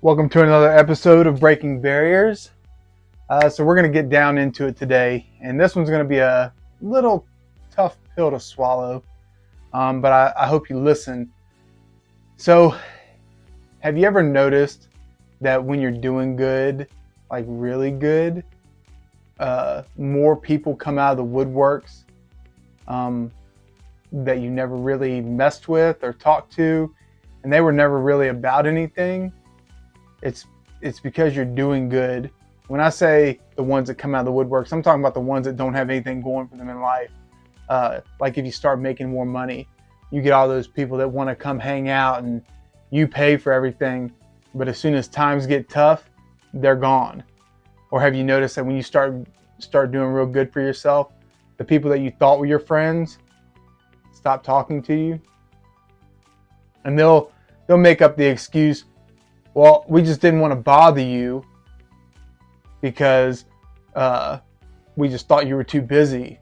Welcome to another episode of Breaking Barriers. So we're going to get down into it today, and this one's going to be a little tough pill to swallow, but I hope you listen. So, have you ever noticed that when you're doing good, like really good, more people come out of the woodworks that you never really messed with or talked to, and they were never really about anything? It's because you're doing good. When I say the ones that come out of the woodworks, I'm talking about the ones that don't have anything going for them in life. Like if you start making more money, you get all those people that want to come hang out and you pay for everything. But as soon as times get tough, they're gone. Or have you noticed that when you start doing real good for yourself, the people that you thought were your friends stop talking to you? And they'll make up the excuse, well, we just didn't want to bother you because we just thought you were too busy.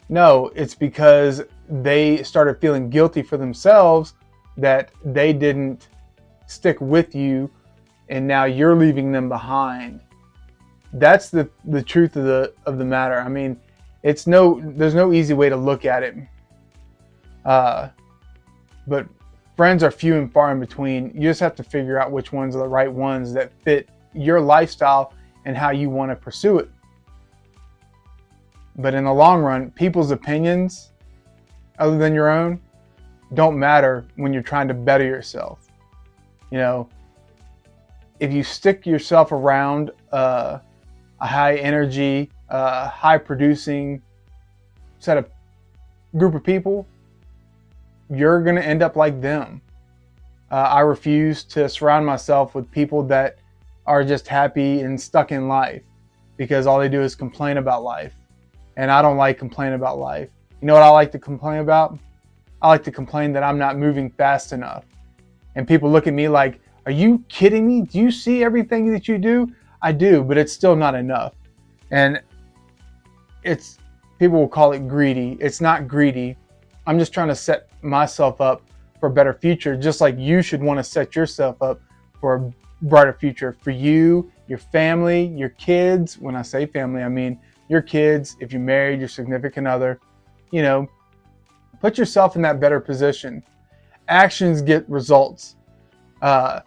No, it's because they started feeling guilty for themselves that they didn't stick with you, and now you're leaving them behind. That's the truth of the matter. I mean, there's no easy way to look at it. But friends are few and far in between. You just have to figure out which ones are the right ones that fit your lifestyle and how you want to pursue it. But in the long run, people's opinions, other than your own, don't matter when you're trying to better yourself. You know, if you stick yourself around a high energy, high producing group of people, you're going to end up like them. I refuse to surround myself with people that are just happy and stuck in life because all they do is complain about life. And I don't like complaining about life. You know what I like to complain about? I like to complain that I'm not moving fast enough. And people look at me like, are you kidding me? Do you see everything that you do? I do, but it's still not enough. And people will call it greedy. It's not greedy. I'm just trying to set myself up for a better future, just like you should want to set yourself up for a brighter future for you, your family, your kids. When I say family, I mean your kids, if you're married, your significant other. You know, put yourself in that better position. Actions get results. Are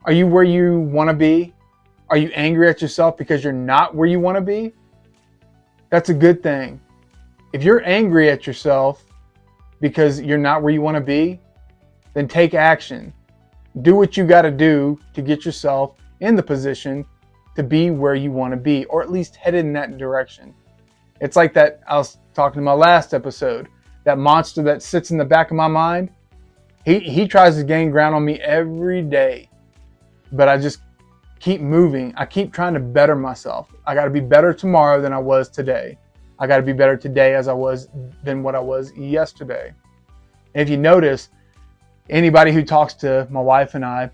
you where you want to be? Are you angry at yourself because you're not where you want to be? That's a good thing. If you're angry at yourself because you're not where you want to be, then take action. Do what you got to do to get yourself in the position to be where you want to be, or at least headed in that direction. It's like that, I was talking in my last episode, that monster that sits in the back of my mind. He tries to gain ground on me every day, but I just keep moving. I keep trying to better myself. I got to be better tomorrow than I was today. I got to be better today than what I was yesterday. And if you notice, anybody who talks to my wife and I,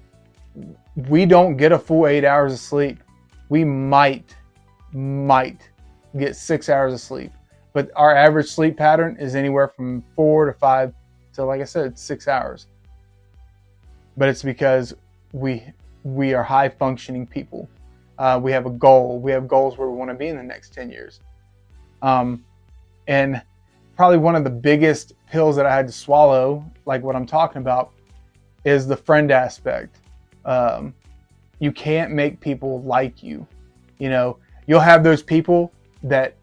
we don't get a full 8 hours of sleep. We might get 6 hours of sleep, but our average sleep pattern is anywhere from 4 to 5 to, like I said, 6 hours. But it's because we are high functioning people. We have a goal. We have goals where we want to be in the next 10 years. And probably one of the biggest pills that I had to swallow, like what I'm talking about, is the friend aspect. You can't make people like you. You know, you'll have those people that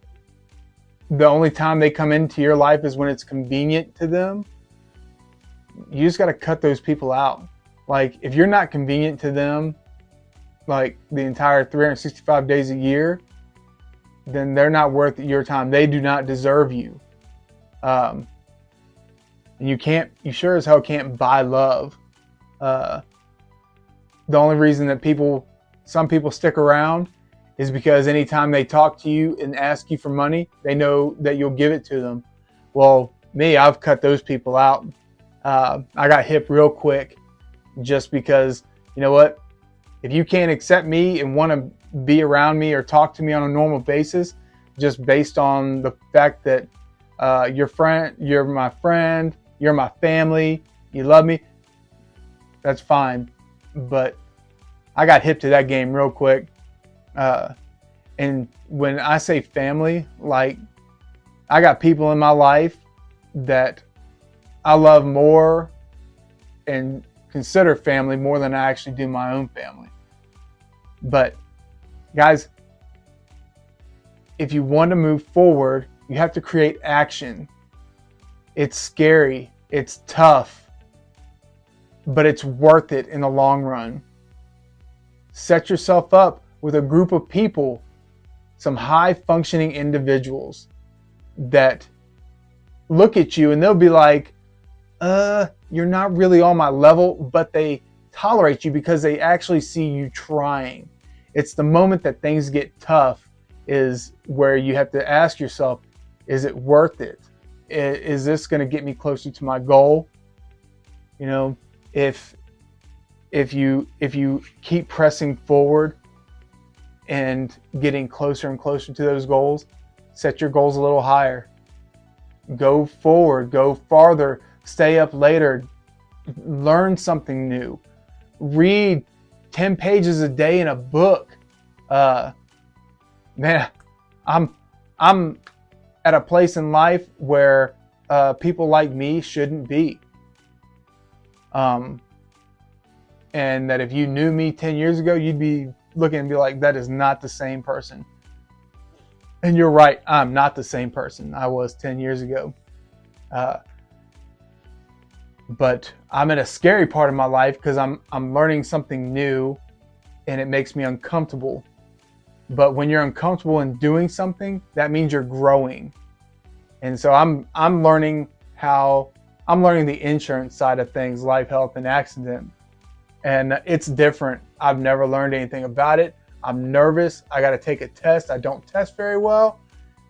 the only time they come into your life is when it's convenient to them. You just got to cut those people out. Like, if you're not convenient to them, like the entire 365 days a year, then they're not worth your time. They do not deserve you. And you sure as hell can't buy love. The only reason that some people stick around is because anytime they talk to you and ask you for money, they know that you'll give it to them. Well, me, I've cut those people out. I got hip real quick just because, you know what? If you can't accept me and want to be around me or talk to me on a normal basis, just based on the fact that you're my friend, you're my family, you love me, that's fine. But I got hip to that game real quick. And when I say family, like, I got people in my life that I love more and consider family more than I actually do my own family. But guys, if you want to move forward, you have to create action. It's scary, it's tough, but it's worth it in the long run. Set yourself up with a group of people, some high functioning individuals that look at you and they'll be like, you're not really on my level, but they tolerate you because they actually see you trying. It's the moment that things get tough is where you have to ask yourself, is it worth it? Is this going to get me closer to my goal? You know, if you keep pressing forward and getting closer and closer to those goals, set your goals a little higher. Go forward, go farther, stay up later, learn something new. Read 10 pages a day in a book. Man, I'm at a place in life where people like me shouldn't be. And that if you knew me 10 years ago, you'd be looking and be like, that is not the same person. And you're right, I'm not the same person I was 10 years ago. But I'm in a scary part of my life because I'm learning something new and it makes me uncomfortable. But when you're uncomfortable in doing something, that means you're growing. And so I'm learning the insurance side of things, life, health, and accident. And it's different. I've never learned anything about it. I'm nervous. I got to take a test. I don't test very well.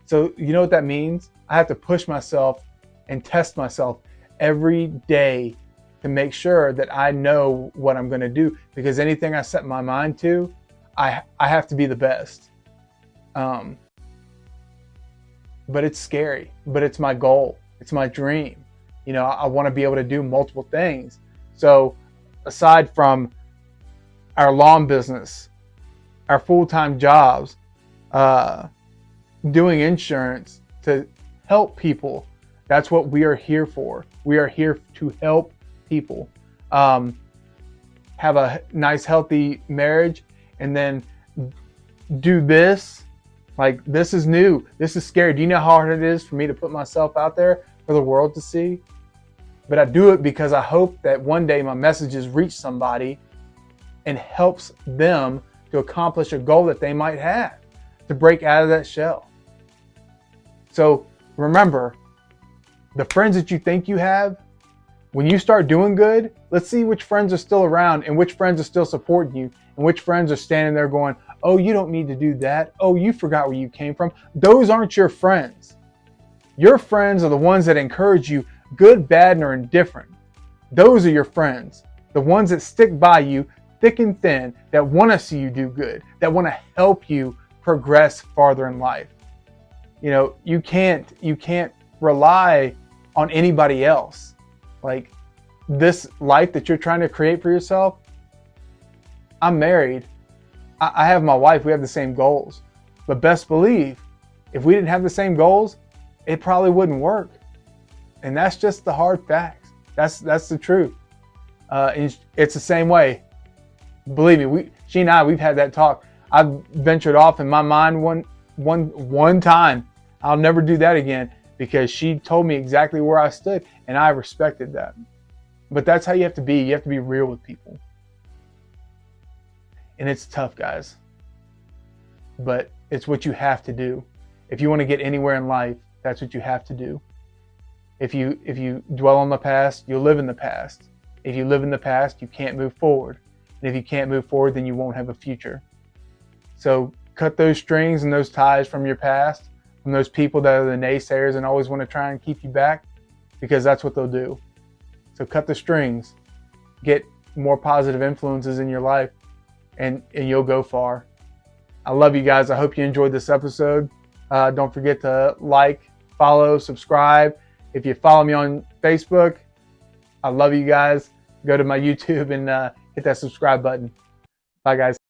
So you know what that means? I have to push myself and test myself every day to make sure that I know what I'm going to do, because anything I set my mind to, I have to be the best. But it's scary, but it's my goal. It's my dream. You know, I want to be able to do multiple things. So aside from our lawn business, our full-time jobs, doing insurance to help people, that's what we are here for. We are here to help people have a nice, healthy marriage, and then do this. Like, this is new. This is scary. Do you know how hard it is for me to put myself out there for the world to see? But I do it because I hope that one day my messages reach somebody and helps them to accomplish a goal that they might have, to break out of that shell. So remember, the friends that you think you have, when you start doing good, let's see which friends are still around and which friends are still supporting you and which friends are standing there going, oh, you don't need to do that. Oh, you forgot where you came from. Those aren't your friends. Your friends are the ones that encourage you, good, bad, or indifferent. Those are your friends. The ones that stick by you thick and thin, that want to see you do good, that want to help you progress farther in life. You know, you can't rely on anybody else. Like, this life that you're trying to create for yourself, I'm married. I have my wife. We have the same goals. But best believe, if we didn't have the same goals, it probably wouldn't work. And that's just the hard facts. That's the truth. And it's the same way. Believe me, she and I, we've had that talk. I've ventured off in my mind one time. I'll never do that again, because she told me exactly where I stood, and I respected that. But that's how you have to be. You have to be real with people. And it's tough, guys. But it's what you have to do. If you want to get anywhere in life, that's what you have to do. If you dwell on the past, you'll live in the past. If you live in the past, you can't move forward. And if you can't move forward, then you won't have a future. So cut those strings and those ties from your past, from those people that are the naysayers and always want to try and keep you back, because that's what they'll do. So cut the strings, get more positive influences in your life, and you'll go far. I love you guys. I hope you enjoyed this episode. Don't forget to like, follow, subscribe. If you follow me on Facebook, I love you guys. Go to my YouTube and hit that subscribe button. Bye, guys.